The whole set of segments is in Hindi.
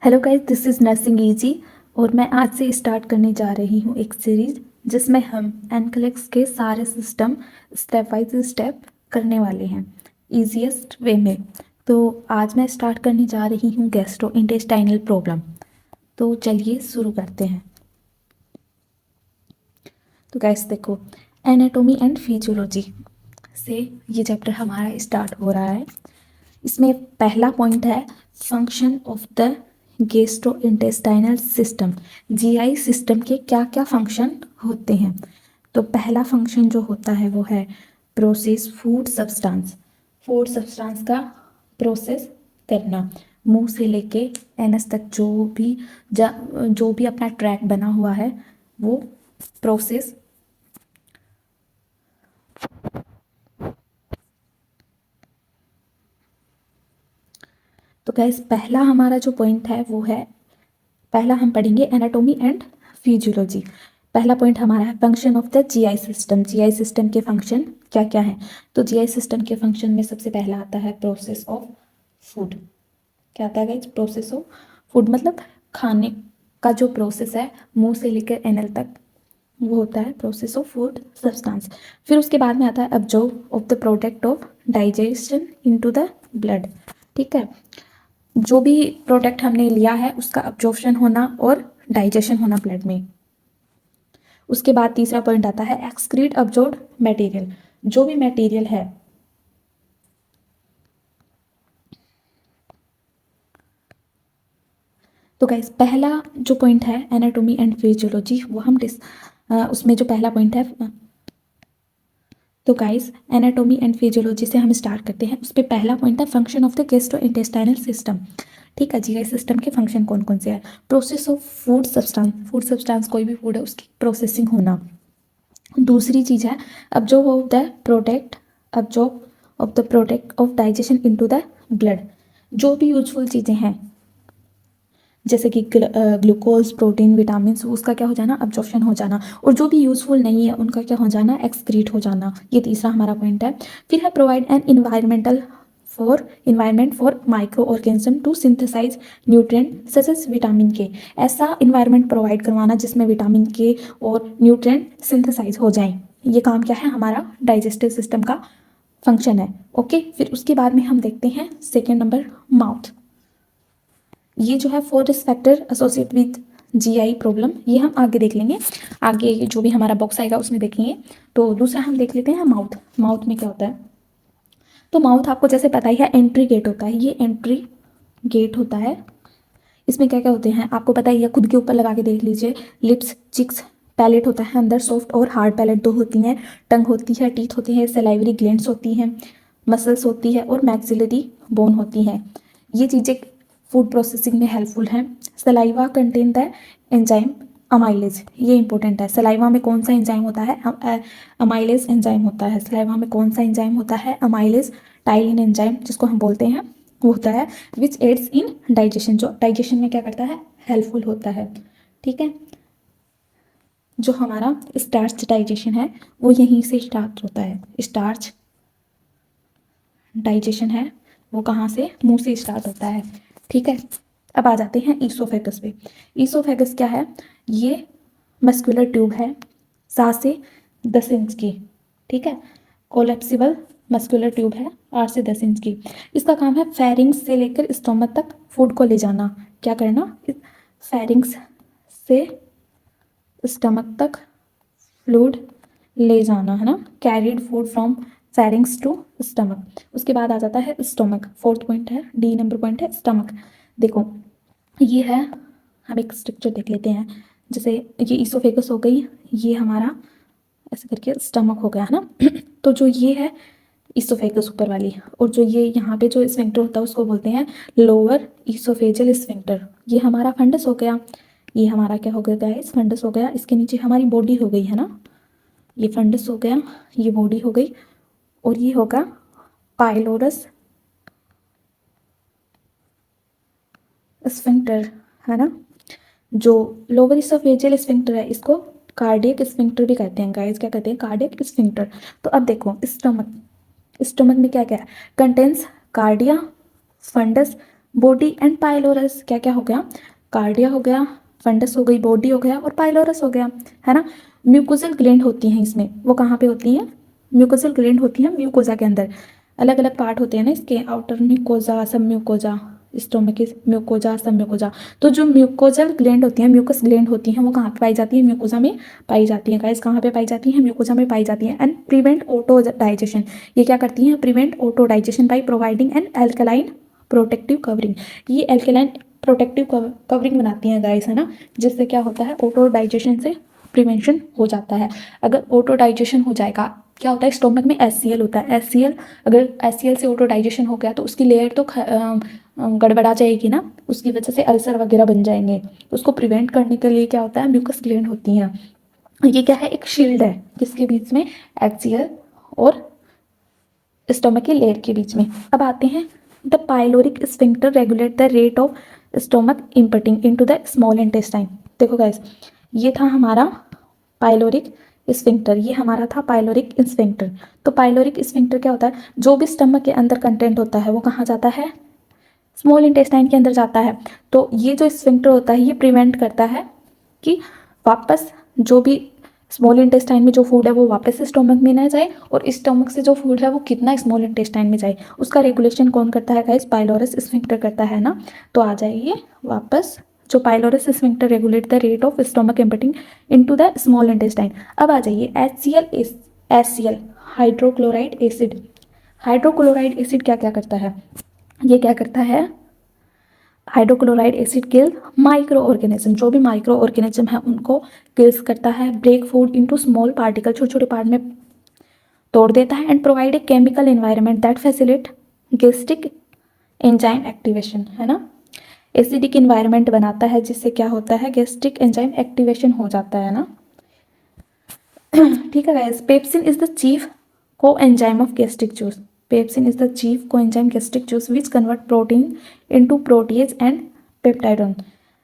Hello guys, this is nursing easy. और मैं आज से स्टार्ट करने जा रही हूँ एक सीरीज जिसमें हम एनक्लेक्स के सारे सिस्टम स्टेप बाय स्टेप करने वाले हैं इजीएस्ट वे में। तो आज मैं स्टार्ट करने जा रही हूँ गैस्ट्रो इंटेस्टाइनल प्रॉब्लम। तो चलिए शुरू करते हैं। तो गाइस देखो, एनाटोमी एंड फिजियोलॉजी से ये चैप्टर हमारा स्टार्ट हो रहा है। इसमें पहला पॉइंट है function of the gastro intestinal system. GI system के क्या क्या फंक्शन होते हैं। तो पहला फंक्शन जो होता है वो है process food substance. Food substance का प्रोसेस करना, मुंह से लेके एनस तक जो भी अपना ट्रैक बना हुआ है वो प्रोसेस। तो गैस पहला हमारा जो पॉइंट है वो है, पहला हम पढ़ेंगे एनाटॉमी एंड फिजियोलॉजी। पहला पॉइंट हमारा है function of the GI system. GI system के फंक्शन क्या क्या हैं। तो जीआई सिस्टम के फंक्शन में सबसे पहला आता है प्रोसेस ऑफ फूड। क्या आता है गाइस? प्रोसेस ऑफ फूड मतलब खाने का जो प्रोसेस है मुंह से लेकर एनल तक, वो होता है प्रोसेस ऑफ फूड सब्सटेंस। फिर उसके बाद में आता है absorb of the product of digestion into the blood. ठीक है, जो भी प्रोडक्ट हमने लिया है उसका अब्जॉर्प्शन होना और डाइजेशन होना ब्लड में। उसके बाद तीसरा पॉइंट आता है एक्सक्रीट अब्जॉर्ब मटेरियल। जो भी मटेरियल है, तो गाइस पहला जो पॉइंट है एनाटॉमी एंड फिजियोलॉजी वो हम उसमें जो पहला पॉइंट है, तो गाइस एनाटॉमी एंड फिजियोलॉजी से हम स्टार्ट करते हैं। उस पर पहला पॉइंट है function of the gastro intestinal system. ठीक है, जीआई सिस्टम के फंक्शन कौन कौन से हैं। Process of food substance, food substance कोई भी फूड है उसकी प्रोसेसिंग होना। दूसरी चीज़ है absorb of the product, absorb of the product of digestion into the blood. जो भी यूजफुल चीज़ें हैं जैसे कि ग्लूकोज, प्रोटीन, विटामिन, उसका क्या हो जाना, अब्जॉर्प्शन हो जाना। और जो भी यूजफुल नहीं है उनका क्या हो जाना, एक्सक्रीट हो जाना। ये तीसरा हमारा पॉइंट है। फिर है provide an environment for microorganism to synthesize nutrient such as vitamin K. ऐसा इन्वायरमेंट प्रोवाइड करवाना जिसमें विटामिन के और न्यूट्रिएंट सिंथेसाइज हो जाएं। ये काम क्या है, हमारा डाइजेस्टिव सिस्टम का फंक्शन है। ओके, फिर उसके बाद में हम देखते हैं सेकेंड नंबर माउथ। ये जो है four risk factor associate with GI problem, ये हम आगे देख लेंगे। आगे जो भी हमारा बॉक्स आएगा उसमें देखेंगे। तो दूसरा हम देख लेते हैं माउथ। माउथ में क्या होता है, तो माउथ आपको जैसे पता ही है एंट्री गेट होता है। ये एंट्री गेट होता है। इसमें क्या क्या होते हैं आपको पता ही है, खुद के ऊपर लगा के देख लीजिए। लिप्स, चिक्स, पैलेट होता है अंदर, सॉफ्ट और हार्ड पैलेट दो होती हैं। टंग होती है, टीथ होते हैं, सलाइवरी ग्लैंड्स होती हैं, मसल्स होती है और मैक्सिलरी बोन होती है। ये चीज़ें फूड प्रोसेसिंग में हेल्पफुल हैं। Saliva contain the enzyme amylase, ये इंपॉर्टेंट है। सलाइवा में कौन सा एंजाइम होता है, अमाइलेज एंजाइम होता है। सलाइवा में कौन सा एंजाइम होता है, अमाइलेज टाइलिन एंजाइम जिसको हम बोलते हैं, वो होता है विच एड्स इन डाइजेशन, जो डाइजेशन में क्या करता है, हेल्पफुल होता है। ठीक है, जो हमारा स्टार्च डाइजेशन है वो यहीं से स्टार्ट होता है। स्टार्च डाइजेशन है वो कहाँ से, मुंह से स्टार्ट होता है। ठीक है, अब आ जाते हैं ईसोफेगस पे। ईसोफेगस क्या है, ये मस्कुलर ट्यूब है 7 से 10 इंच की। ठीक है, कोलेप्सिबल मस्कुलर ट्यूब है 8 से 10 इंच की। इसका काम है फेरिंग्स से लेकर स्टोमक तक फूड को ले जाना। क्या करना, फेरिंग्स से स्टमक तक फ्लूड ले जाना, है ना, carried food from pharynx to stomach. उसके बाद आ जाता है स्टमक। फोर्थ पॉइंट है, डी नंबर पॉइंट है स्टमक। देखो ये है, हम एक स्ट्रक्चर देख लेते हैं। जैसे ये ईसोफेगस हो गई, ये हमारा ऐसे करके स्टमक हो गया, है ना। तो जो ये है ईसोफेगस ऊपर वाली, और जो ये यहाँ पे जो स्फिंक्टर होता है उसको बोलते हैं लोअर ईसोफेजल स्फिंक्टर। ये हमारा फंडस हो गया। ये हमारा क्या हो गया गाइस, फंडस हो गया। इसके नीचे हमारी बॉडी हो गई, है ना। ये फंडस हो गया, ये बॉडी हो गई, और ये होगा पाइलोरस स्फिंक्टर, है ना। जो लोअर इसोफेजियल स्फिंक्टर है इसको कार्डियक स्फिंक्टर भी कहते हैं गाइस। क्या कहते हैं, कार्डियक स्फिंक्टर। तो अब देखो स्टमक, स्टमक में क्या क्या है, contains cardia, fundus, body and pylorus, क्या क्या हो गया, कार्डिया हो गया, फंडस हो गई, बॉडी हो गया और पाइलोरस हो गया, है ना। म्यूकोजल ग्लैंड होती हैं इसमें, वो कहाँ पे होती हैं, म्यूकोजल ग्लैंड होती है म्यूकोजा के अंदर, अलग अलग पार्ट होते हैं ना इसके, आउटर म्यूकोजा, सब म्यूकोजा, स्टोमक की म्यूकोजा, सब म्यूकोजा। तो जो म्यूकोजल ग्लैंड होती हैं, म्यूकस ग्लैंड होती हैं, वो कहाँ पे पाई जाती है, म्यूकोजा में पाई जाती हैं गाइस, कहाँ पे पाई जाती हैं, म्यूकोजा में पाई जाती हैं। एंड प्रिवेंट ऑटो डाइजेशन, ये क्या करती हैं, prevent auto digestion by providing N alkaline protective covering, ये एल्कलाइन प्रोटेक्टिव कवरिंग बनाती हैं गाइस, है ना, जिससे क्या होता है, ऑटो डाइजेशन से प्रिवेंशन हो जाता है। अगर ऑटो डाइजेशन हो जाएगा, क्या होता है, स्टोमक में HCl होता है, HCl, अगर HCl से ऑटो डाइजेशन हो गया तो उसकी लेयर तो गड़बड़ा जाएगी ना, उसकी वजह से अल्सर वगैरह बन जाएंगे। उसको प्रिवेंट करने के लिए क्या होता है, म्यूकस ग्लैंड होती हैं, ये क्या है, एक शील्ड है किसके बीच में, HCl और स्टोमक के लेयर के बीच में। अब आते हैं, the pyloric sphincter regulate the rate of stomach emptying into the small intestine. देखो गाइस, ये था हमारा पाइलोरिक स्फिंक्टर, ये हमारा था पाइलोरिक स्फिंक्टर। तो पाइलोरिक स्फिंक्टर क्या होता है, जो भी स्टमक के अंदर कंटेंट होता है वो कहाँ जाता है, स्मॉल इंटेस्टाइन के अंदर जाता है। तो ये जो स्फिंक्टर होता है ये प्रिवेंट करता है कि वापस जो भी स्मॉल इंटेस्टाइन में जो फूड है वो वापस स्टोमक में ना जाए, और स्टोमक से जो फूड है वो कितना स्मॉल इंटेस्टाइन में जाए, उसका रेगुलेशन कौन करता है गाइस, पाइलोरस स्फिंक्टर करता है ना। तो आ जाइए वापस, जो pylorus sphincter regulate the rate of stomach emptying into the small intestine. अब आ जाइए HCl hydrochloride acid, hydrochloride acid क्या क्या करता है, ये क्या करता है, hydrochloride acid kill microorganism, जो भी माइक्रो ऑर्गेनिज्म है उनको किल्स करता है, break food into small particle, छोटे छोटे पार्ट में तोड़ देता है, and provide a chemical environment that facilitate gastric enzyme activation, है ना, एसिडिक इन्वायरमेंट बनाता है जिससे क्या होता है, गैस्ट्रिक एंजाइम एक्टिवेशन हो जाता है ना। ठीक है guys, pepsin is the chief को enzyme of gastric juice, pepsin is the chief को enzyme gastric juice which convert protein into protease and peptidone.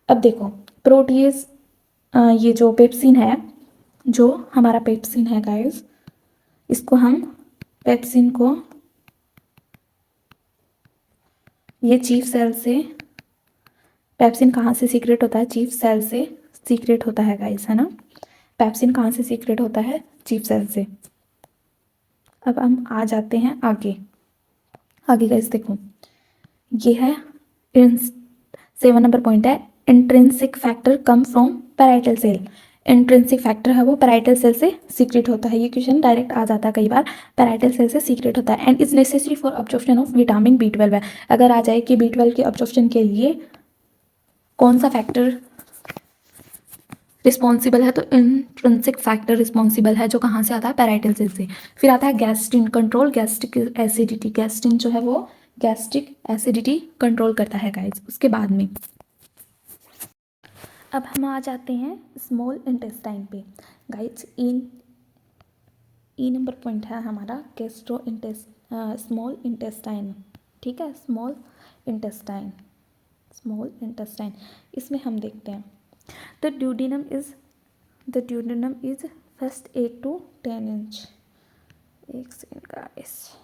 अब देखो प्रोटीएज, ये जो पेप्सिन है, जो हमारा पेप्सिन है गाइस, इसको हम पेप्सिन को ये चीफ सेल से, पेप्सिन कहाँ से सीक्रेट होता है, चीफ सेल से सीक्रेट होता है गाइस, है ना, पेप्सिन कहाँ से सीक्रेट होता है, चीफ सेल से। अब हम आ जाते हैं आगे, आगे गाइस देखो, ये है 7 नंबर पॉइंट है, intrinsic factor come from parietal cell, intrinsic factor है वो पैराइटल सेल से सीक्रेट होता है, ये क्वेश्चन डायरेक्ट आ जाता है कई बार, पैराइटल सेल से सीक्रेट होता है, and is necessary for absorption of vitamin B12 है। अगर आ जाए कि B12 के अब्जॉर्प्शन के लिए कौन सा फैक्टर रिस्पॉन्सिबल है, तो इंट्रिंसिक फैक्टर रिस्पॉन्सिबल है, जो कहाँ से आता है, पैराइटल सेल से। फिर आता है gastrin control gastric acidity, gastrin जो है वो गैस्ट्रिक एसिडिटी कंट्रोल करता है गाइस। उसके बाद में अब हम आ जाते हैं स्मॉल इंटेस्टाइन पे गाइस, ई नंबर पॉइंट है हमारा गैस्ट्रो स्मॉल इंटेस्टाइन, ठीक है, स्मॉल इंटेस्टाइन, स्मॉल इंटेस्टाइन, इसमें हम देखते हैं the duodenum is first 8 to 10 inch, एक second guys,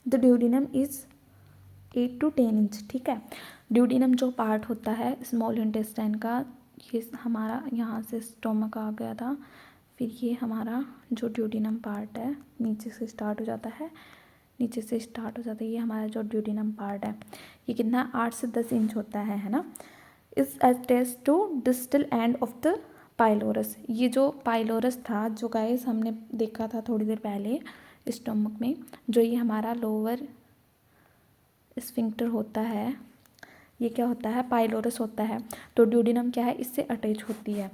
the duodenum is 8 to 10 inch, ठीक है। ड्यूडेनम जो पार्ट होता है स्मॉल इंटेस्टाइन का, ये हमारा यहाँ से स्टोमक आ गया था, फिर ये हमारा जो ड्यूडेनम पार्ट है नीचे से स्टार्ट हो जाता है, नीचे से स्टार्ट हो जाता है, ये हमारा जो ड्यूडेनम पार्ट है ये कितना 8 से 10 इंच होता है ना। Is attach to distal end of the pylorus, ये जो पाइलोरस था जो गाइस हमने देखा था थोड़ी देर पहले स्टोमक में, जो ये हमारा लोअर स्फिंक्टर होता है, ये क्या होता है, पाइलोरस होता है। तो ड्यूडेनम क्या है, इससे अटैच होती है,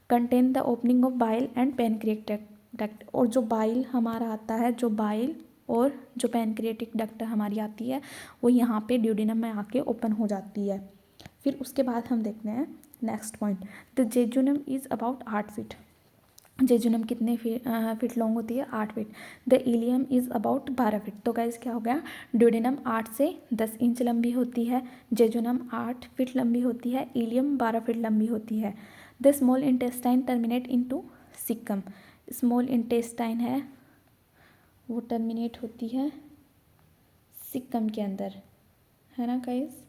contain the opening of bile and pancreatic duct, और जो बाइल हमारा आता है, जो बाइल और जो पैनक्रिएटिक डक्ट हमारी आती है वो यहाँ पे ड्यूडेनम में आके ओपन हो जाती है। फिर उसके बाद हम देखते हैं next point, the jejunum is about 8 feet, jejunum कितने फीट लॉन्ग होती है, 8 feet. The ilium is about 12 feet. तो गाइस क्या हो गया, ड्यूडेनम 8 से 10 इंच लंबी होती है, जेजुनम 8 फीट लंबी होती है, इलियम 12 फीट लंबी होती है। The small intestine terminate into caecum, small intestine है वो टर्मिनेट होती है सिक्कम के अंदर, है ना गाइस।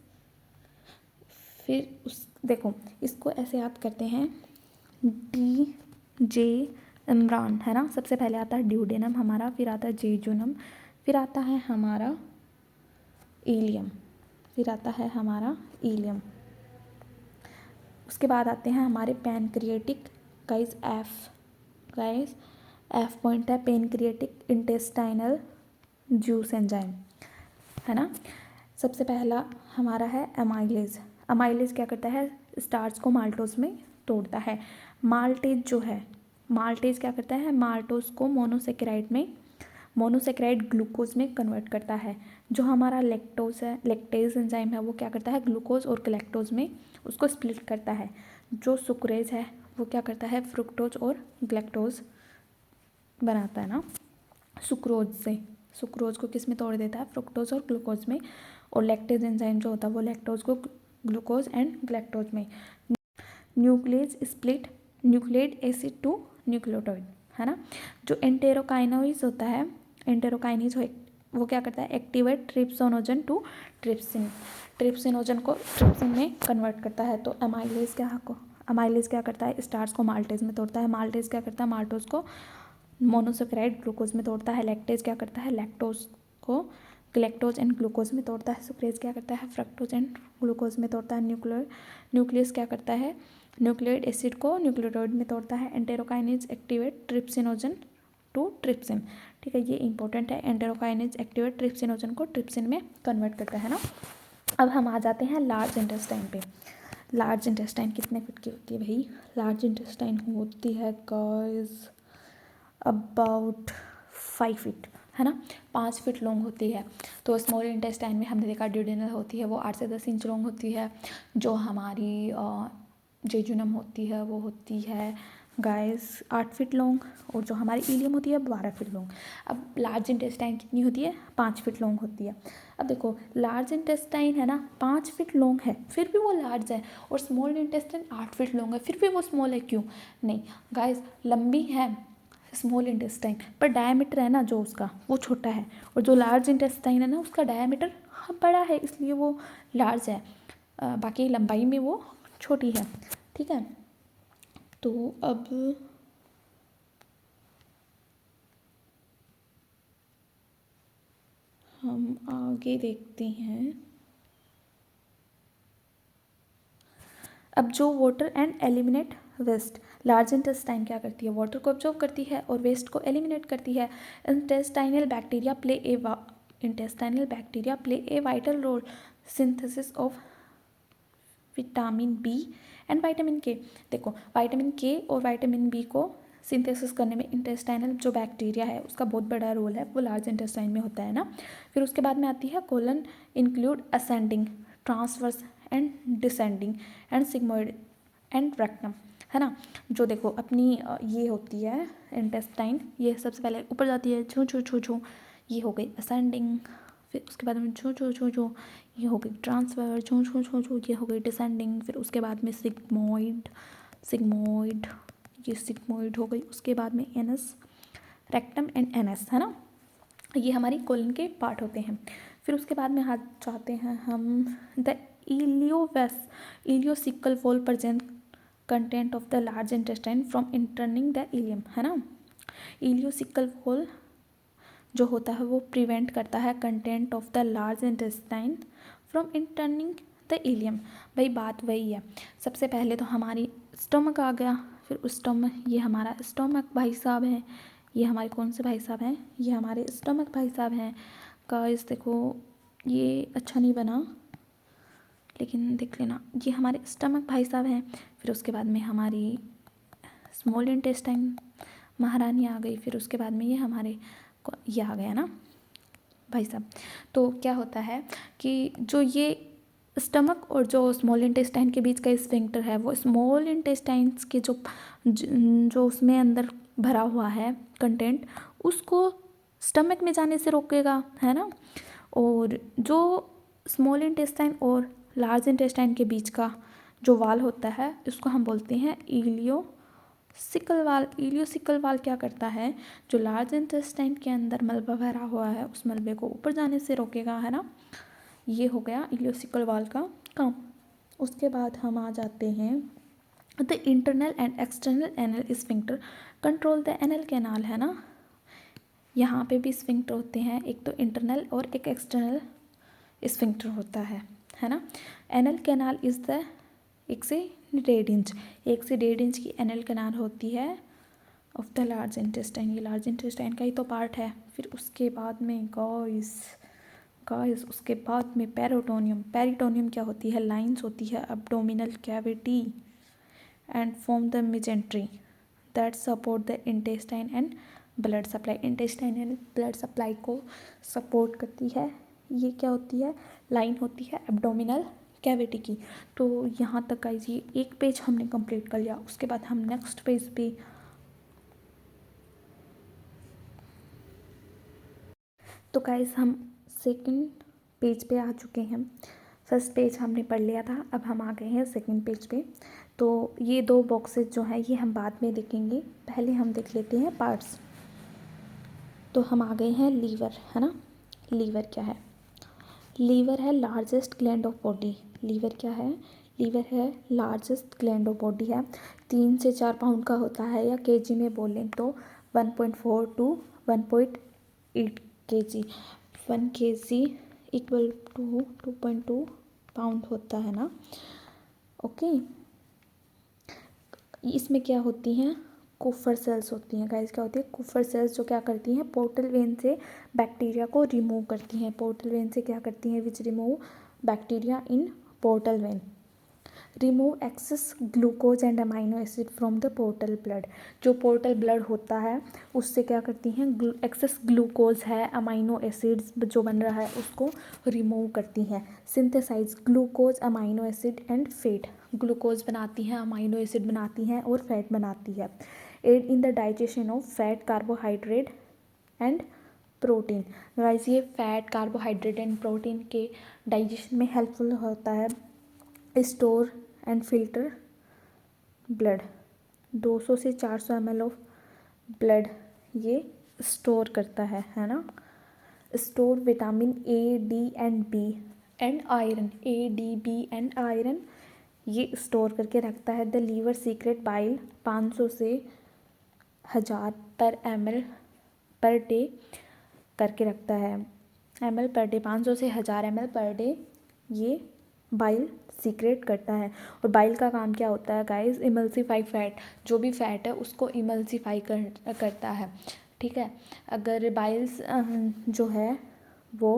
फिर उस देखो इसको ऐसे याद करते हैं, डी जे इमरान, है ना। सबसे पहले आता है ड्यूडेनम हमारा, फिर आता है जेजुनम, फिर आता है हमारा ईलियम, फिर आता है हमारा ईलियम। उसके बाद आते हैं हमारे पैनक्रिएटिक गाइस, एफ पॉइंट है पैनक्रिएटिक इंटेस्टाइनल जूस एंजाइम, है ना। सबसे पहला हमारा है अमाइलेज। अमाइलेज क्या करता है, स्टार्च को माल्टोज में तोड़ता है। माल्टेज जो है, माल्टेज क्या करता है, माल्टोज को मोनोसेकेराइड में, मोनोसेकेराइड ग्लूकोज में कन्वर्ट करता है। जो हमारा लेक्टोज है, लेक्टेज एंजाइम है, वो क्या करता है, ग्लूकोज और गैलेक्टोज में उसको स्प्लिट करता है। जो सुक्रेज है वो क्या करता है, फ्रुक्टोज और गैलेक्टोज बनाता है ना, सुक्रोज से। सुक्रोज को किस में तोड़ देता है, फ्रुक्टोज और ग्लूकोज में। और लैक्टेज एंजाइम जो होता है वो लैक्टोज को ग्लूकोज एंड गैलेक्टोज में। Nucleus split nucleic acid to nucleotide, है ना। जो एंटेरोकाइनोइज होता है, एंटेरोकाइनेज वो क्या करता है, activate trypsinogen to trypsin, trypsinogen को ट्रिप्सिन में कन्वर्ट करता है। तो अमाइलेज क्या करता है, स्टार्च को माल्टेज में तोड़ता है। माल्टेज क्या करता है, माल्टोज को मोनोसेकेराइड ग्लूकोज में तोड़ता है। लैक्टेज क्या करता है, लैक्टोज को गैलेक्टोज एंड ग्लूकोज में तोड़ता है। सुक्रेज क्या करता है, फ्रक्टोज एंड ग्लूकोज में तोड़ता है। न्यूक्लियस क्या करता है, न्यूक्लियोइड एसिड को न्यूक्लियोटाइड में तोड़ता है। Enterokinase activate trypsinogen to trypsin, ठीक है, ये इंपॉर्टेंट है। एंटेरोकाइनेज एक्टिवेट ट्रिप्सिनोजन को ट्रिप्सिन में कन्वर्ट करता है ना। अब हम आ जाते हैं लार्ज इंटेस्टाइन पे। लार्ज इंटेस्टाइन कितने फिट की होती है भाई, लार्ज इंटेस्टाइन होती है गाइस अबाउट 5 फीट, है ना, 5 फीट लॉन्ग होती है। तो स्मॉल इंटेस्टाइन में हमने देखा ड्यूडेनल होती है, वो 8 से 10 इंच लॉन्ग होती है। जो हमारी जेजुनम होती है वो होती है गाइस 8 फीट लॉन्ग, और जो हमारी इलियम होती है 12 फीट लॉन्ग। अब लार्ज इंटेस्टाइन कितनी होती है, 5 फीट लॉन्ग होती है। अब देखो लार्ज इंटेस्टाइन है ना 5 फीट लॉन्ग है, फिर भी वो लार्ज है, और स्मॉल इंटेस्टाइन 8 फीट लॉन्ग है, फिर भी वो स्मॉल है, क्यों? नहीं गाइस, लंबी है स्मॉल इंटेस्टाइन, पर डायमीटर है ना जो उसका वो छोटा है, और जो लार्ज इंटेस्टाइन है ना उसका डायमीटर बड़ा है, इसलिए वो लार्ज है। बाकी लंबाई में वो छोटी है, ठीक है। तो अब हम आगे देखते हैं। अब जो water and eliminate waste, large intestine क्या करती है, वाटर को ऑब्जॉर्व करती है और वेस्ट को एलिमिनेट करती है। Intestinal bacteria play a vital role synthesis of vitamin B and vitamin K. देखो विटामिन के और विटामिन बी को सिंथेसिस करने में इंटेस्टाइनल जो बैक्टीरिया है उसका बहुत बड़ा रोल है, वो लार्ज इंटेस्टाइन में होता है ना। फिर उसके बाद में आती है colon include ascending, transverse and descending and sigmoid and rectum, है ना। जो देखो अपनी ये होती है इंटेस्टाइन, ये सबसे पहले ऊपर जाती है, छू छू छू छू, ये हो गई असेंडिंग। फिर उसके बाद में छू छू छू छू, ये हो गई ट्रांसफर, छू छू छू छू, ये हो गई डिसेंडिंग। फिर उसके बाद में सिग्मोइड, ये सिग्मोइड हो गई। उसके बाद में एनस, रेक्टम एंड एनएस, है ना, ये हमारी कोलन के पार्ट होते हैं। फिर उसके बाद में हाथ जाते हैं हम the ileocaecal valve prevent content of the large intestine from entering the ileum, है ना। इलियोसिकल वॉल जो होता है वो प्रिवेंट करता है content of the large intestine from entering the ileum. भाई बात वही है, सबसे पहले तो हमारी स्टोमक आ गया, फिर उस स्टोमक, ये हमारा स्टोमक भाई साहब है, ये हमारे कौन से भाई साहब हैं, ये हमारे स्टोमक भाई साहब हैं। गाइस देखो ये अच्छा नहीं बना, लेकिन देख लेना, ये हमारे स्टमक भाई साहब हैं। फिर उसके बाद में हमारी स्मॉल इंटेस्टाइन महारानी आ गई। फिर उसके बाद में ये हमारे ये आ गया ना भाई साहब। तो क्या होता है कि जो ये स्टमक और जो स्मॉल इंटेस्टाइन के बीच का स्फिंक्टर है, वो स्मॉल इंटेस्टाइन्स के जो उसमें अंदर भरा हुआ है कंटेंट, उसको स्टमक में जाने से रोकेगा, है ना। और जो स्मॉल इंटेस्टाइन और लार्ज इंटेस्टाइन के बीच का जो वाल होता है उसको हम बोलते हैं सिकल वाल, इलियोसिकल वाल क्या करता है, जो लार्ज इंटेस्टाइन के अंदर मलबा भरा हुआ है उस मलबे को ऊपर जाने से रोकेगा, है ना। ये हो गया इलियोसिकल वाल का काम। उसके बाद हम आ जाते हैं the internal and external anal sphincter control the anal canal, है ना। यहाँ पे भी स्फिंक्टर होते हैं, एक तो इंटरनल और एक एक्सटर्नल स्फिंक्टर होता है ना। एनल कैनाल इज़ द 1 से 1.5 इंच, 1 से 1.5 इंच की एनल कैनाल होती है ऑफ द लार्ज इंटेस्टाइन। ये लार्ज इंटेस्टाइन का ही तो पार्ट है। फिर उसके बाद में गाइस उसके बाद में पेरिटोनियम। पेरिटोनियम क्या होती है, लाइंस होती है abdominal cavity and form the mesentery that support the intestine and blood supply. Intestine and blood supply को सपोर्ट करती है। ये क्या होती है, लाइन होती है एब्डोमिनल कैविटी की। तो यहाँ तक गाइस ये एक पेज हमने कंप्लीट कर लिया। उसके बाद हम नेक्स्ट पेज पे, तो गाइस हम सेकंड पेज पे आ चुके हैं। फर्स्ट पेज हमने पढ़ लिया था, अब हम आ गए हैं सेकंड पेज पे। तो ये 2 बॉक्सेस जो हैं ये हम बाद में देखेंगे, पहले हम देख लेते हैं पार्ट्स। तो हम आ गए हैं लीवर, है ना। लीवर क्या है, लीवर है largest gland of body. Liver क्या है, लीवर है लार्जेस्ट ग्लैंड ऑफ बॉडी है। 3 से 4 पाउंड का होता है, या केजी में बोलें तो 1.4 to 1.8 KG. 1 KG equal to 2.2 pound होता है ना। ओके, इसमें क्या होती हैं, कुफर सेल्स होती हैं गाइस। क्या होती है, कुफर सेल्स, जो क्या करती हैं, पोर्टल वेन से बैक्टीरिया को रिमूव करती हैं। पोर्टल वेन से क्या करती हैं, which remove bacteria in portal vein. Remove excess glucose and amino acid from the portal blood. जो पोर्टल ब्लड होता है उससे क्या करती हैं, एक्सेस ग्लूकोज है, अमाइनो एसिड्स जो बन रहा है उसको रिमूव करती हैं। Synthesize glucose, amino acid and fat. Glucose बनाती हैं, अमाइनो एसिड बनाती हैं और फैट बनाती है। Aid in the digestion of fat, carbohydrate and protein. Guys ये फैट, कार्बोहाइड्रेट एंड प्रोटीन के डाइजेशन में हेल्पफुल होता है। स्टोर एंड फिल्टर ब्लड, 200 से 400 ml ऑफ ब्लड ये स्टोर करता है ना। Store vitamin A, D and B and iron, A, D, B and iron ये स्टोर करके रखता है। द लीवर सीक्रेट बाइल 500 से 1000 पर ml पर डे करके रखता है। ml पर डे, 500 से 1000 ml पर डे ये बाइल सीक्रेट करता है। और बाइल का काम क्या होता है गाइस, इमल्सीफाई फैट, जो भी फैट है उसको इमल्सीफाई करता है, ठीक है। अगर बाइल्स जो है वो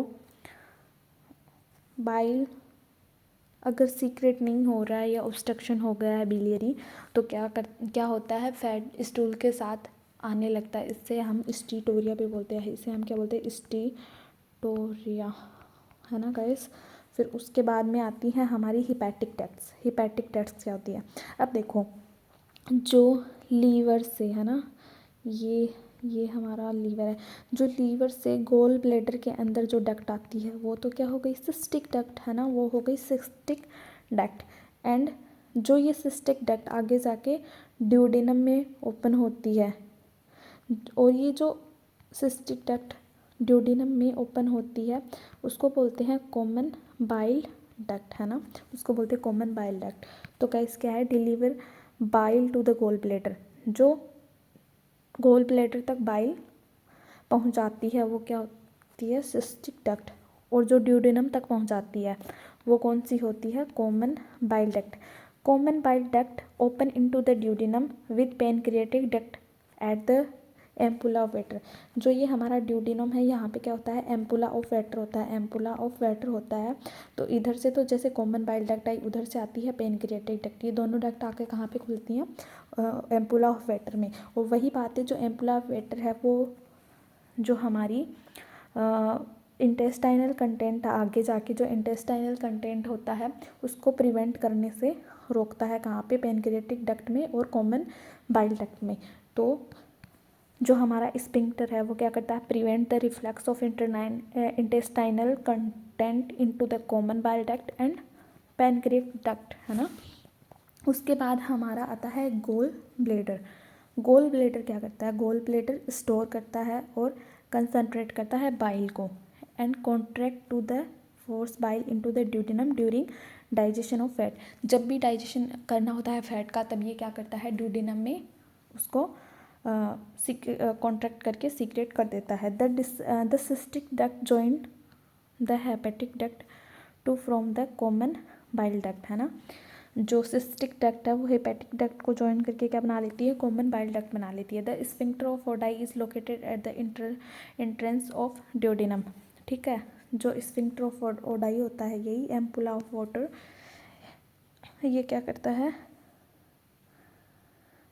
बाइल अगर सीक्रेट नहीं हो रहा है या ऑब्स्ट्रक्शन हो गया है बिलियरी, तो क्या होता है, फैट स्टूल के साथ आने लगता है। इससे हम स्टीटोरिया भी बोलते हैं, इसे हम क्या बोलते हैं, स्टीटोरिया, है ना गाइस। फिर उसके बाद में आती हैं हमारी हिपैटिक डक्ट्स। हिपैटिक डक्ट्स क्या होती है, अब देखो जो लीवर से, है ना, ये हमारा लीवर है। जो लीवर से गोल ब्लैडर के अंदर जो डक्ट आती है वो तो क्या हो गई, सिस्टिक डक्ट, है ना, वो हो गई सिस्टिक डक्ट। एंड जो ये सिस्टिक डक्ट आगे जाके ड्यूडेनम में ओपन होती है, और ये जो सिस्टिक डक्ट ड्यूडेनम में ओपन होती है उसको बोलते हैं कॉमन बाइल डक्ट, है ना, उसको बोलते हैं कॉमन बाइल डक्ट। तो गाइस क्या है, deliver bile to the gall bladder. जो गोल ब्लैडर तक बाइल पहुंचाती है वो क्या होती है, सिस्टिक डक्ट। और जो ड्यूडेनम तक पहुंचाती है वो कौन सी होती है, common bile duct. Common bile duct open into the duodenum with pancreatic duct at the ampulla of waiter. जो ये हमारा ड्यूडेनम है यहाँ पे क्या होता है, एम्पुला ऑफ वेटर होता है, एम्पुला ऑफ वेटर होता है। तो इधर से तो जैसे कॉमन बाइल डक्ट आई, उधर से आती है पैनक्रियाटिक डक्ट। ये दोनों डक्ट आके कहाँ पे खुलती हैं, एम्पुला ऑफ वेटर में। और वही बात है, जो एम्पुला ऑफ वेटर है वो जो हमारी इंटेस्टाइनल कंटेंट, आगे जाके जो इंटेस्टाइनल कंटेंट होता है उसको प्रिवेंट करने से रोकता है, कहाँ पे, पैनक्रियाटिक डक्ट में और कॉमन बाइल डक्ट में। तो जो हमारा स्पिंक्टर है वो क्या करता है, prevent the reflux of intestinal content into the common bile duct and pancreatic duct, है ना। उसके बाद हमारा आता है गोल ब्लैडर। गोल ब्लेडर क्या करता है? गोल ब्लेडर स्टोर करता है और कंसंट्रेट करता है बाइल को and contract to the force bile into the duodenum during digestion of fat. जब भी डाइजेशन करना होता है फैट का, तब ये क्या करता है? ड्यूडेनम में उसको कॉन्ट्रैक्ट करके सीक्रेट कर देता है। The cystic duct join the hepatic duct to from the common bile duct, है ना। जो सिस्टिक डक्ट है वो हेपेटिक डक्ट को ज्वाइन करके क्या बना लेती है? कॉमन बाइल डक्ट बना लेती है। The sphincter of ODI is located at the entrance of duodenum, ठीक है। जो स्फिंक्टर ऑफ ओडाई होता है, यही एम्पुला ऑफ वाटर, ये क्या करता है?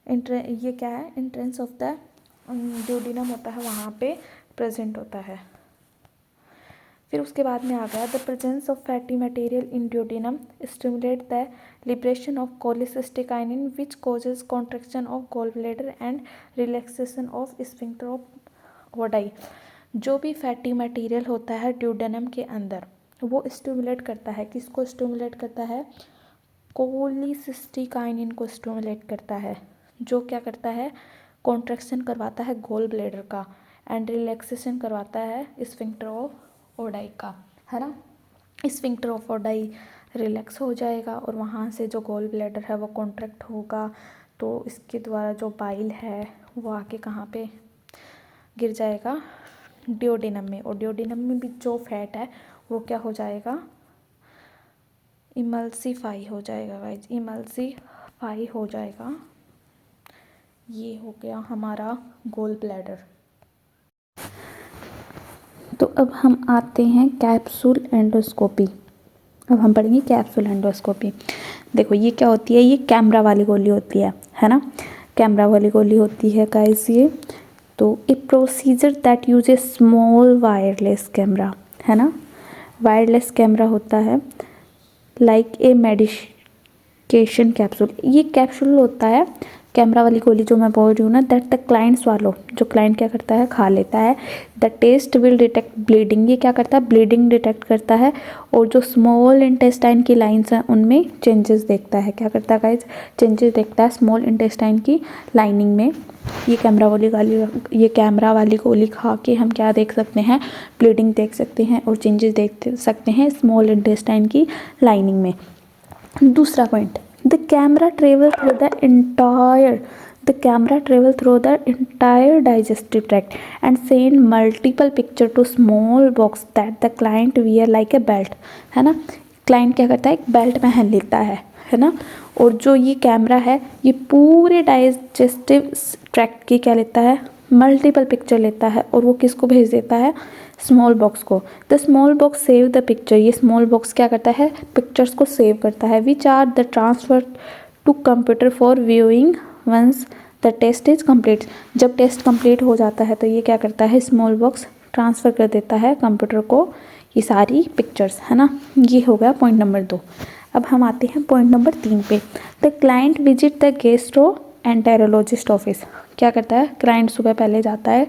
ये क्या है? एंट्रेंस ऑफ द ड्यूडेनम होता है, वहाँ पे प्रेजेंट होता है। फिर उसके बाद में आ गया the presence of fatty material in duodenum stimulate the liberation of cholecystokinin which causes contraction of gall bladder and relaxation of sphincter of Oddi. जो भी फैटी मटेरियल होता है ड्यूडेनम के अंदर, वो स्टिमुलेट करता है, किसको स्टिमुलेट करता है? कोलिसिस्टिकाइनिन को स्टिमुलेट करता है, जो क्या करता है? कॉन्ट्रैक्शन करवाता है गोल ब्लैडर का एंड रिलैक्सेशन करवाता है स्फिंक्टर ऑफ ओडाई का, है ना। स्फिंक्टर ऑफ ओडाई रिलैक्स हो जाएगा और वहाँ से जो गोल ब्लैडर है वो कॉन्ट्रैक्ट होगा, तो इसके द्वारा जो बाइल है वो आके कहाँ पे गिर जाएगा? ड्यूडेनम में। और ड्यूडेनम में भी जो फैट है वो क्या हो जाएगा? इमल्सीफाई हो जाएगा गाइज, इमल्सीफाई हो जाएगा। ये हो गया हमारा गोल ब्लैडर। तो अब हम आते हैं कैप्सूल एंडोस्कोपी। अब हम पढ़ेंगे कैप्सूल एंडोस्कोपी। देखो ये क्या होती है? ये कैमरा वाली गोली होती है ना। कैमरा वाली गोली होती है गाइस ये। तो a procedure that use a small wireless camera, है ना। वायरलेस कैमरा होता है लाइक ए मेडिकेशन कैप्सूल। ये कैप्सूल होता है, कैमरा वाली गोली जो मैं बोल रही हूँ ना, दैट द क्लाइंट स्वालो, जो क्लाइंट क्या करता है? खा लेता है। The test will detect bleeding, ये क्या करता है? ब्लीडिंग डिटेक्ट करता है। और जो स्मॉल इंटेस्टाइन की लाइंस हैं उनमें चेंजेस देखता है। क्या करता है गाइज? चेंजेस देखता है स्मॉल इंटेस्टाइन की लाइनिंग में। ये कैमरा वाली गोली खा के हम क्या देख सकते हैं? ब्लीडिंग देख सकते हैं और चेंजेस देख सकते हैं स्मॉल इंटेस्टाइन की लाइनिंग में। दूसरा point, the camera travel through the entire digestive tract and send multiple picture to small box that the client wear like a belt, है ना। क्लाइंट क्या करता है? एक बेल्ट पहन लेता है ना। और जो ये कैमरा है ये पूरे डाइजेस्टिव ट्रैक्ट की क्या लेता है? मल्टीपल पिक्चर लेता है और वो किसको भेज देता है? स्मॉल बॉक्स को। The small box save the picture, ये स्मॉल बॉक्स क्या करता है? पिक्चर्स को सेव करता है। Which are the transfer to computer for viewing once the test is complete. जब टेस्ट कंप्लीट हो जाता है तो ये क्या करता है? स्मॉल बॉक्स ट्रांसफ़र कर देता है कंप्यूटर को ये सारी पिक्चर्स, है ना। ये हो गया पॉइंट नंबर 2। अब हम आते हैं पॉइंट नंबर 3 पे। The client visit the gastroenterologist office. क्या करता है? क्लाइंट सुबह पहले जाता है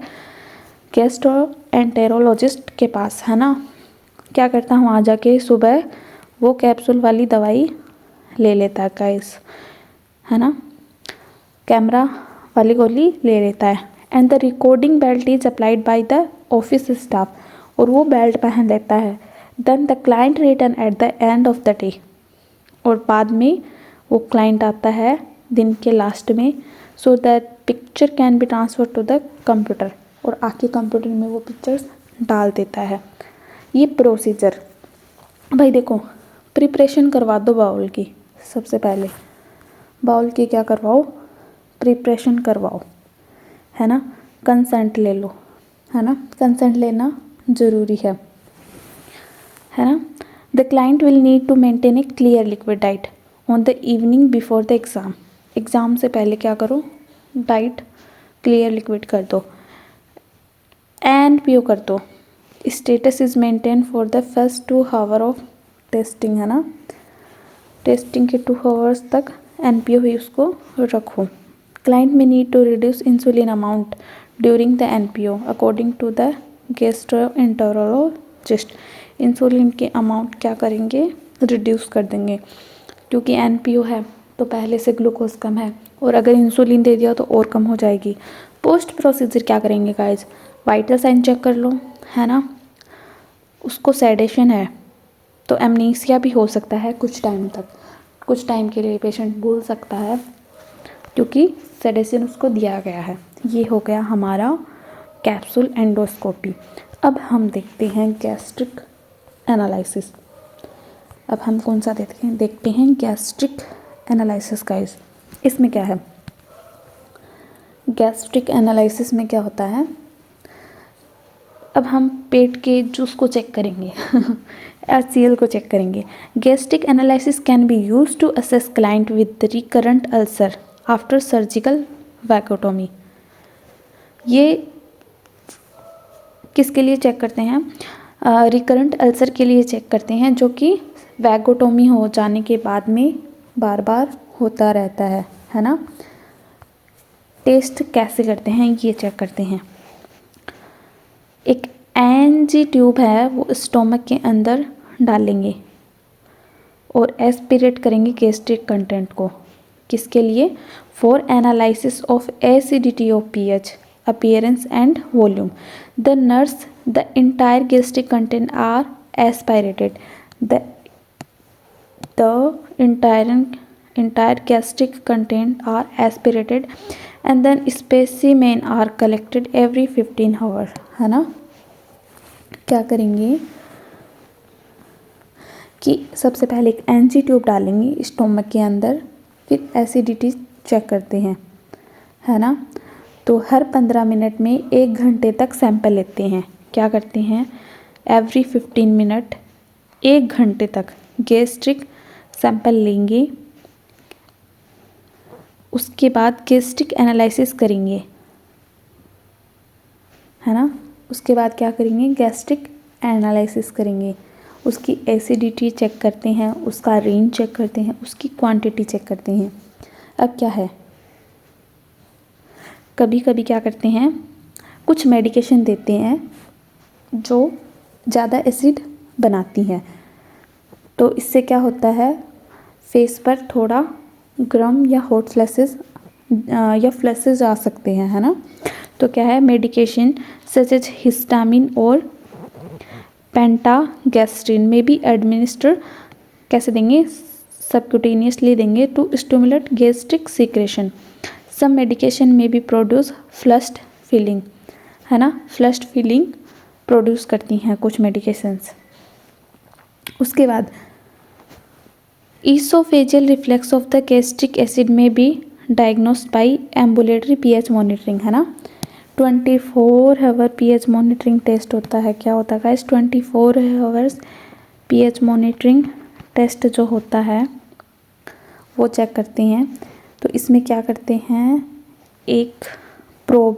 गैस्ट्रो एंटेरोलॉजिस्ट के पास, है ना। क्या करता है? वहाँ जाके सुबह वो कैप्सूल वाली दवाई ले लेता है गाइस, है ना। कैमरा वाली गोली ले लेता है। And the recording belt is applied by the office staff, और वो बेल्ट पहन लेता है। Then the client return at the end of the day, और बाद में वो क्लाइंट आता है दिन के लास्ट में, so that picture can be transfer to the computer, और आके कंप्यूटर में वो पिक्चर्स डाल देता है। ये प्रोसीजर भाई देखो, प्रिपरेशन करवा दो बाउल की। सबसे पहले बाउल की क्या करवाओ? प्रिपरेशन करवाओ, है ना। कंसेंट ले लो, है ना। कंसेंट लेना ज़रूरी है ना। The client will need to maintain a clear liquid diet on the evening before the exam. Exam से पहले क्या करो? डाइट क्लियर लिक्विड कर दो, NPO कर दो। Status is maintain for the first 2 hour of testing, है ना। टेस्टिंग के 2 आवर्स तक NPO ही उसको रखो। Client may need to reduce insulin amount during the NPO according to the gastroenterologist. Insulin के अमाउंट क्या करेंगे? रिड्यूस कर देंगे, क्योंकि NPO है तो पहले से ग्लूकोज कम है, और अगर इंसुलिन दे दिया तो और कम हो जाएगी। पोस्ट प्रोसीजर क्या करेंगे गाइज, वाइटल साइन चेक कर लो, है ना। उसको सेडेशन है, तो एमनीसिया भी हो सकता है कुछ टाइम तक, कुछ टाइम के लिए पेशेंट भूल सकता है क्योंकि सेडेशन उसको दिया गया है। ये हो गया हमारा कैप्सूल एंडोस्कोपी। अब हम देखते हैं गैस्ट्रिक एनालिसिस। अब हम कौन सा देखते हैं गैस्ट्रिक एनालिसिस गाइस। इसमें क्या है, गैस्ट्रिक एनालिसिस में क्या होता है, अब हम पेट के जूस को चेक करेंगे HCl को चेक करेंगे। Gastric analysis can be use to assess client with recurrent ulcer after surgical vagotomy. ये किसके लिए चेक करते हैं, रिकरेंट अल्सर के लिए चेक करते हैं, जो कि वैकोटोमी हो जाने के बाद में बार बार होता रहता है ना। टेस्ट कैसे करते हैं ये चेक करते हैं। एक एनजी ट्यूब है वो स्टोमक के अंदर डालेंगे और एस्पिरेट करेंगे गैस्ट्रिक कंटेंट को। किसके लिए, for analysis of acidity of pH, appearance and volume. The entire gastric content are aspirated. The entire gastric content are aspirated and then specimen are collected every 15 hours, है ना। क्या करेंगे कि सबसे पहले एक एनजी ट्यूब डालेंगे स्टोमक के अंदर, फिर एसिडिटी चेक करते हैं, है ना। तो हर 15 मिनट में 1 घंटे तक सैंपल लेते हैं। क्या करते हैं, एवरी 15 मिनट 1 घंटे तक गैस्ट्रिक सैंपल लेंगे। उसके बाद गैस्ट्रिक एनालिसिस करेंगे, है ना। उसके बाद क्या करेंगे, गैस्ट्रिक एनालिसिस करेंगे, उसकी एसिडिटी चेक करते हैं, उसका रेंज चेक करते हैं, उसकी क्वांटिटी चेक करते हैं। अब क्या है, कभी कभी क्या करते हैं, कुछ मेडिकेशन देते हैं जो ज़्यादा एसिड बनाती हैं, तो इससे क्या होता है, फेस पर थोड़ा गरम या हॉट फ्लैशेस आ सकते हैं, है ना। तो क्या है, मेडिकेशन सच एज हिस्टामिन और पेंटागैस्ट्रिन में भी एडमिनिस्टर कैसे देंगे, सबक्यूटेनियसली देंगे to stimulate gastric secretion. Some medication में भी प्रोड्यूस फ्लश्ड फीलिंग, है ना, फ्लश्ड फीलिंग प्रोड्यूस करती हैं कुछ मेडिकेशंस। उसके बाद oesophageal reflex of the gastric acid में भी diagnosed bye ambulatory pH monitoring, है ना। 24 आवर पीएच मॉनिटरिंग टेस्ट होता है। क्या होता है guys, 24 hours pH monitoring test जो होता है वो चेक करते हैं। तो इसमें क्या करते हैं, एक प्रोब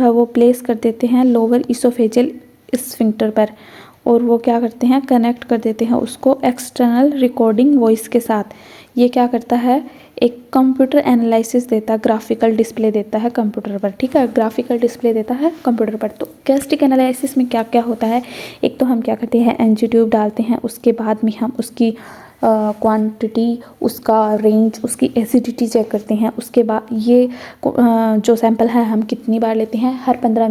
है वो प्लेस कर देते हैं लोअर इसोफेजियल स्फिंक्टर पर, और वो क्या करते हैं, कनेक्ट कर देते हैं उसको एक्सटर्नल रिकॉर्डिंग वॉइस के साथ। ये क्या करता है, एक कंप्यूटर एनालिसिस देता है, ग्राफिकल डिस्प्ले देता है कंप्यूटर पर, ठीक है, ग्राफिकल डिस्प्ले देता है कंप्यूटर पर। तो गैस्ट्रिक एनालिसिस में क्या क्या होता है, एक तो हम क्या करते हैं, एनजी ट्यूब डालते हैं, उसके बाद में हम उसकी क्वांटिटी, उसका रेंज, उसकी एसिडिटी चेक करते हैं। उसके बाद ये जो सैंपल है हम कितनी बार लेते हैं, हर 15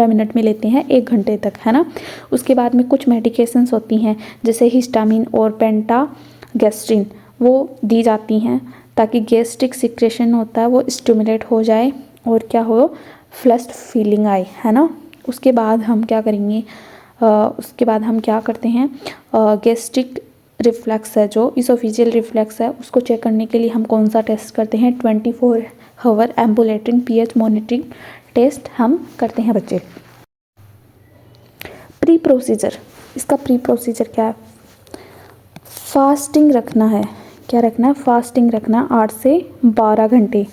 मिनट में लेते हैं 1 घंटे तक, है ना। उसके बाद में कुछ मेडिकेशंस होती हैं जैसे हिस्टामिन और पेंटागैस्ट्रिन, वो दी जाती हैं ताकि गैस्ट्रिक सिक्रेशन होता है वो स्टिमुलेट हो जाए और क्या हो, फ्लश्ड फीलिंग आए, है ना। उसके बाद हम क्या करेंगे, करते हैं, गैस्ट्रिक रिफ्लेक्स है जो इसोफेजियल रिफ्लेक्स है उसको चेक करने के लिए हम कौन सा टेस्ट करते हैं, 24 hour ambulatory pH monitoring test हम करते हैं बच्चे। प्री प्रोसीजर, इसका प्री प्रोसीजर क्या है, फास्टिंग रखना है। क्या रखना है, फास्टिंग रखना 8 से 12 घंटे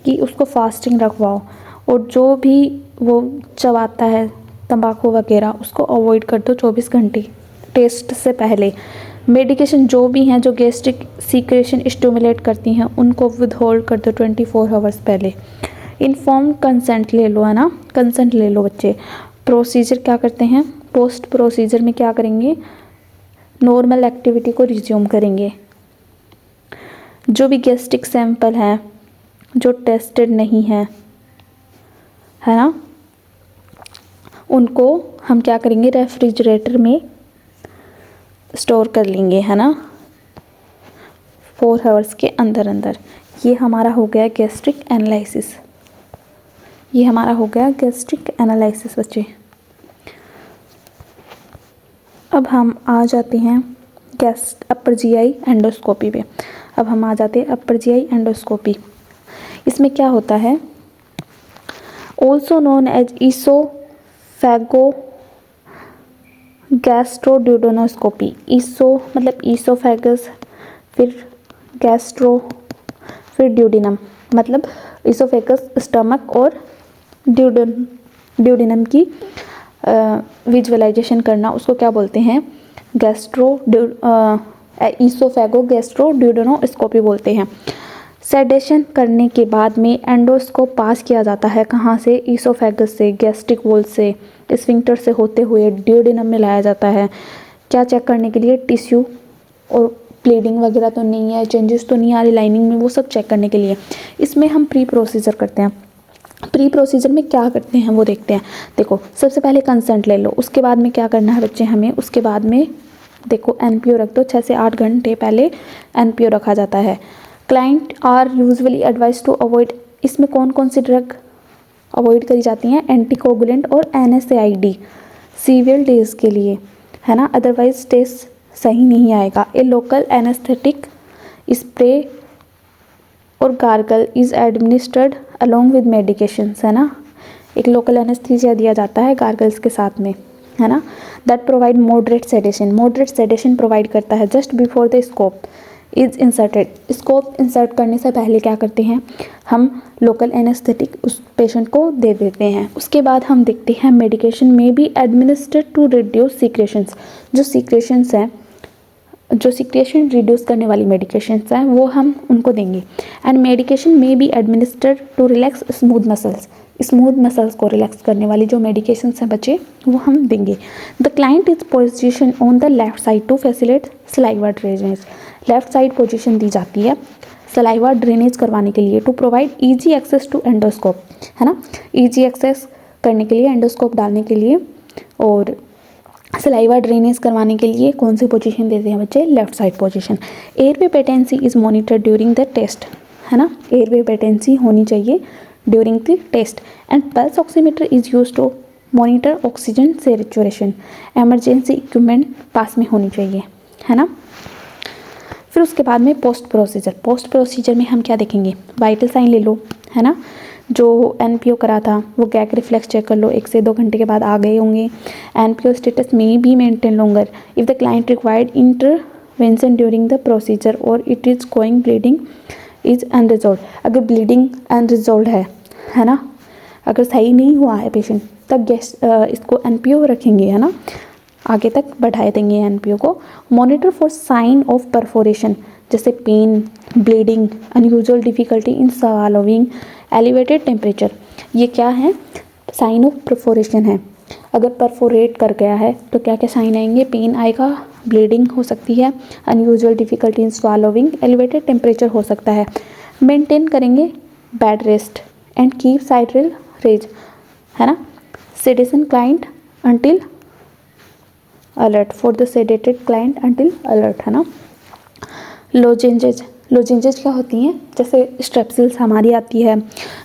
कि उसको फास्टिंग रखवाओ, और जो भी वो चबाता है तंबाकू वगैरह उसको अवॉइड कर दो 24 घंटे टेस्ट से पहले। मेडिकेशन जो भी हैं जो गैस्ट्रिक सीक्रेशन स्टिमुलेट करती हैं उनको विदहोल्ड कर दो 24 आवर्स पहले। इन्फॉर्म्ड कंसेंट ले लो, है ना, कंसेंट ले लो बच्चे। प्रोसीजर क्या करते हैं, पोस्ट प्रोसीजर में क्या करेंगे, नॉर्मल एक्टिविटी को रिज्यूम करेंगे। जो भी गैस्ट्रिक सैंपल हैं जो टेस्टेड नहीं है ना, उनको हम क्या करेंगे, रेफ्रिजरेटर में स्टोर कर लेंगे, है ना, 4 आवर्स के अंदर अंदर। ये हमारा हो गया गैस्ट्रिक एनालिसिस। ये हमारा हो गया गैस्ट्रिक एनालिसिस बच्चे। अब हम आ जाते हैं अपर जीआई एंडोस्कोपी पे। अब हम आ जाते हैं अपर जीआई एंडोस्कोपी। इसमें क्या होता है, ऑल्सो नोन एज ईसोफेगो गैस्ट्रोड्यूडेनोस्कोपी। ईसो मतलब ईसोफेगस, फिर गैस्ट्रो, फिर ड्यूडिनम, मतलब ईसोफेगस स्टमक और ड्यूडिनम की विजुअलाइजेशन करना, उसको क्या बोलते हैं, ईसोफेगो गैस्ट्रोड्यूडेनोस्कोपी बोलते हैं। सेडेशन करने के बाद में एंडोस्कोप पास किया जाता है, कहाँ से, ईसोफेगस से, गैस्ट्रिक वॉल से, स्फिंक्टर से होते हुए ड्यूडेनम में लाया जाता है। क्या चेक करने के लिए, टिश्यू और ब्लीडिंग वगैरह तो नहीं है, चेंजेस तो नहीं आ रही लाइनिंग में, वो सब चेक करने के लिए। इसमें हम प्री प्रोसीजर करते हैं। प्री प्रोसीजर में क्या करते हैं वो देखते हैं। देखो सबसे पहले कंसेंट ले लो, उसके बाद में क्या करना है बच्चे हमें, उसके बाद में देखो एनपीओ रख दो। 6 से 8 घंटे पहले एनपीओ रखा जाता है। Client are usually advise to avoid, इसमें कौन कौन सी ड्रग अवॉइड करी जाती हैं, एंटीकोगुलेंट और एनएसएआईडी सीवियर डेज के लिए, है ना, अदरवाइज टेस्ट सही नहीं आएगा। ए लोकल एनेस्थेटिक स्प्रे और gargle is administered along with medications, है ना, एक लोकल एनेस्थीसिया दिया जाता है गार्गल्स के साथ में, है ना। That provide moderate sedation, moderate sedation provide करता है। Just before the scope is inserted, scope insert करने से पहले क्या करते हैं, हम लोकल एनेस्थेटिक उस पेशेंट को दे देते हैं। उसके बाद हम देखते हैं medication may be administered to reduce secretions, जो सीक्रेशंस हैं, जो सीक्रेशन रिड्यूस करने वाली मेडिकेशंस हैं वो हम उनको देंगे। And medication may be administered to relax smooth muscles, smooth muscles को रिलैक्स करने वाली जो मेडिकेशंस हैं बच्चे वो हम देंगे। The client is position on the left side to facilitate saliva drainage, left side position दी जाती है सलाइवा ड्रेनेज करवाने के लिए, to provide easy access to endoscope, है ना, ईजी एक्सेस करने के लिए, एंडोस्कोप डालने के लिए और सलाइवा ड्रेनेज करवाने के लिए कौन सी पोजीशन देते हैं बच्चे, left side position. Airway patency is monitored during the test, है ना, एयरवे पेटेंसी होनी चाहिए during the test. And pulse oximeter is use to monitor oxygen saturation, emergency equipment पास में होनी चाहिए, है ना। फिर उसके बाद में पोस्ट प्रोसीजर, पोस्ट प्रोसीजर में हम क्या देखेंगे, वाइटल साइन ले लो, है ना, जो एनपीओ करा था वो गैग रिफ्लेक्स चेक कर लो, 1 से 2 घंटे के बाद आ गए होंगे। एनपीओ स्टेटस में भी maintain longer if the client required intervention during the procedure or it is going bleeding is unresolve, अगर ब्लीडिंग अनरिजॉल्व है ना, अगर सही नहीं हुआ है पेशेंट, तब इसको एनपीओ रखेंगे, है ना, आगे तक बढ़ाए देंगे एनपीओ को। Monitor for sign of perforation, जैसे pain, bleeding, unusual difficulty in swallowing, elevated temperature, ये क्या है, साइन ऑफ परफोरेशन है। अगर परफोरेट कर गया है तो क्या क्या साइन आएंगे, पेन आएगा, ब्लीडिंग हो सकती है, unusual difficulty in swallowing, elevated temperature हो सकता है। मेंटेन करेंगे bed rest and keep side rail raise, है ना, sedation client until alert, for the sedated client until alert, है ना। लोजेंजेज, लोजेंजेज क्या होती हैं, जैसे स्ट्रेप्सिल्स हमारी आती है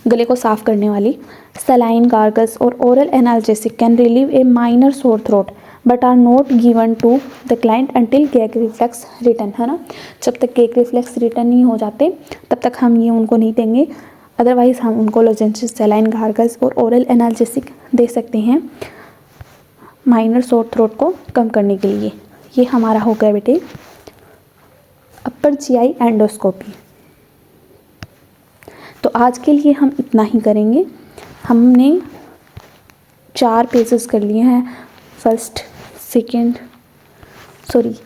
गले को साफ करने वाली। सलाइन, गार्गल्स और oral analgesic can relieve a minor sore throat but are not given to the client until gag reflex return, है ना, जब तक गैग रिफ्लेक्स रिटर्न नहीं हो जाते तब तक हम ये उनको नहीं देंगे, अदरवाइज हम उनको लोजेंजेज, सलाइन, गार्गल्स और ओरल एनाल्जेसिक दे सकते हैं माइनर सोर थ्रोट को कम करने के लिए। ये हमारा हो गया बेटे अपर जीआई एंडोस्कोपी। तो आज के लिए हम इतना ही करेंगे। हमने 4 पेजेस कर लिए हैं,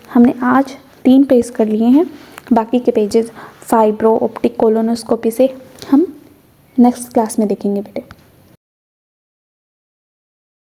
हमने आज 3 पेज कर लिए हैं, बाकी के पेजेस फाइब्रो ऑप्टिक कोलोनोस्कोपी से हम नेक्स्ट क्लास में देखेंगे बेटे।